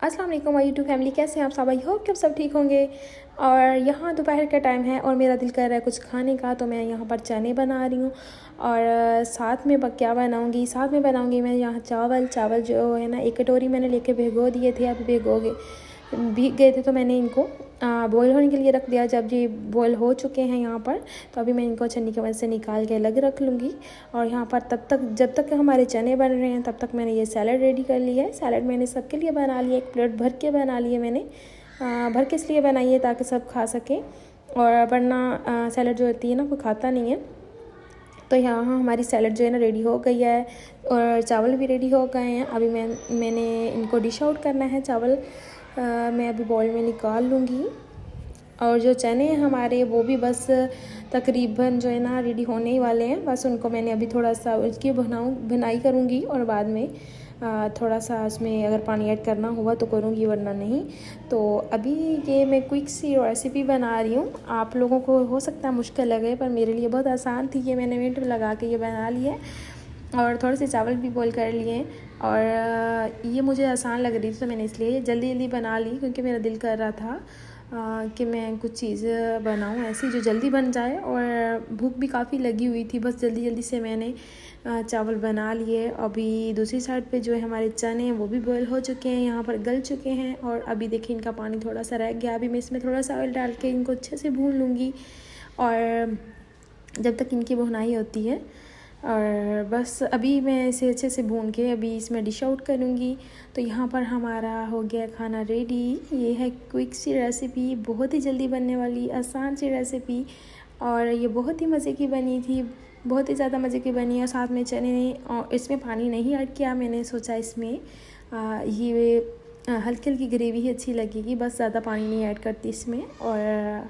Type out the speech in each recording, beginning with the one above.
अस्सलाम वालेकुम my YouTube family, कैसे हैं आप सब? आई होप कि आप सब ठीक होंगे। और यहाँ दोपहर का टाइम है और मेरा दिल कर रहा है कुछ खाने का, तो मैं यहाँ पर चने बना रही हूँ। और साथ में क्या बनाऊँगी, साथ में बनाऊँगी मैं यहाँ चावल जो है ना, एक कटोरी मैंने लेके भिगो दिए थे। अब भीग गए थे तो मैंने इनको बॉईल होने के लिए रख दिया। जब ये बॉईल हो चुके हैं यहाँ पर, तो अभी मैं इनको छन्नी की मदद से निकाल के अलग रख लूँगी। और यहाँ पर जब तक हमारे चने बन रहे हैं, तब तक मैंने ये सैलड रेडी कर लिया है। सैलड मैंने सबके लिए बना लिया, एक प्लेट भर के बना लिए मैंने। भर के इसलिए बनाई है ताकि सब खा सकें, और वरना सैलड जो होती है ना, वो खाता नहीं है। तो यहाँ हमारी सैलड जो है ना रेडी हो गई है, और चावल भी रेडी हो गए हैं। अभी मैंने इनको डिश आउट करना है। चावल मैं अभी बाउल में निकाल लूँगी। और जो चने हैं हमारे, वो भी बस तकरीबन जो है ना रेडी होने ही वाले हैं। बस उनको मैंने अभी थोड़ा सा उसकी भुनाई करूँगी, और बाद में थोड़ा सा उसमें अगर पानी ऐड करना हुआ तो करूँगी, वरना नहीं। तो अभी ये मैं क्विक सी रेसिपी बना रही हूँ। आप लोगों को हो सकता है मुश्किल लगे, पर मेरे लिए बहुत आसान थी। ये मैंने मिनट लगा के ये बना लिया, और थोड़े से चावल भी बॉईल कर लिए। और ये मुझे आसान लग रही थी, तो मैंने इसलिए जल्दी बना ली, क्योंकि मेरा दिल कर रहा था कि मैं कुछ चीज़ बनाऊं ऐसी जो जल्दी बन जाए, और भूख भी काफ़ी लगी हुई थी। बस जल्दी से मैंने चावल बना लिए। अभी दूसरी साइड पे जो है हमारे चने हैं, वो भी बॉईल हो चुके हैं, यहाँ पर गल चुके हैं। और अभी देखिए इनका पानी थोड़ा सा रह गया। अभी मैं इसमें थोड़ा सा ऑयल डाल के इनको अच्छे से भून लूँगी, और जब तक इनकी भुनाई होती है। और बस अभी मैं इसे अच्छे से भून के अभी इसमें डिश आउट करूँगी। तो यहाँ पर हमारा हो गया खाना रेडी। ये है क्विक सी रेसिपी, बहुत ही जल्दी बनने वाली आसान सी रेसिपी, और ये बहुत ही मज़े की बनी थी, बहुत ही ज़्यादा मज़े की बनी। और साथ में चने, और इसमें पानी नहीं ऐड किया। मैंने सोचा इसमें ये हल्की ग्रेवी ही अच्छी लगेगी, बस ज़्यादा पानी नहीं ऐड करती इसमें। और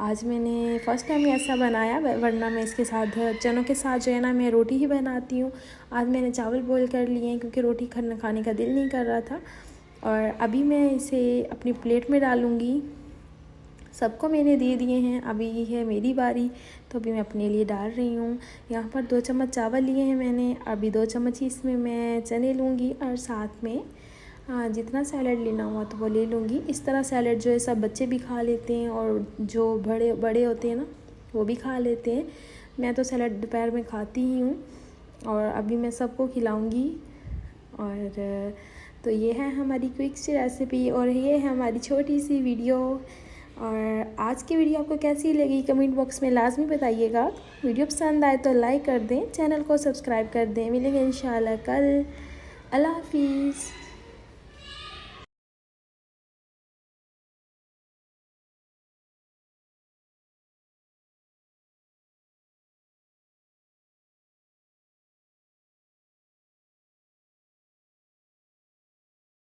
आज मैंने फ़र्स्ट टाइम ऐसा बनाया, वरना मैं इसके साथ चनों के साथ जो है ना, मैं रोटी ही बनाती हूँ। आज मैंने चावल बॉईल कर लिए हैं, क्योंकि रोटी खाने का दिल नहीं कर रहा था। और अभी मैं इसे अपनी प्लेट में डालूँगी। सबको मैंने दे दिए हैं, अभी है मेरी बारी, तो अभी मैं अपने लिए डाल रही हूँ। यहाँ पर 2 चम्मच चावल लिए हैं मैंने, अभी 2 चम्मच ही इसमें मैं चने लूँगी, और साथ में जितना सैलड लेना हुआ तो वो ले लूँगी। इस तरह सैलड जो है सब बच्चे भी खा लेते हैं, और जो बड़े होते हैं ना, वो भी खा लेते हैं। मैं तो सैलड दोपहर में खाती ही हूँ, और अभी मैं सबको खिलाऊँगी। और तो ये है हमारी क्विक सी रेसिपी, और ये है हमारी छोटी सी वीडियो। और आज की वीडियो आपको कैसी लगी कमेंट बॉक्स में लाजमी बताइएगा। वीडियो पसंद आए तो लाइक कर दें, चैनल को सब्सक्राइब कर दें। मिलेंगे इंशाल्लाह कल। अल्लाह हाफिज़।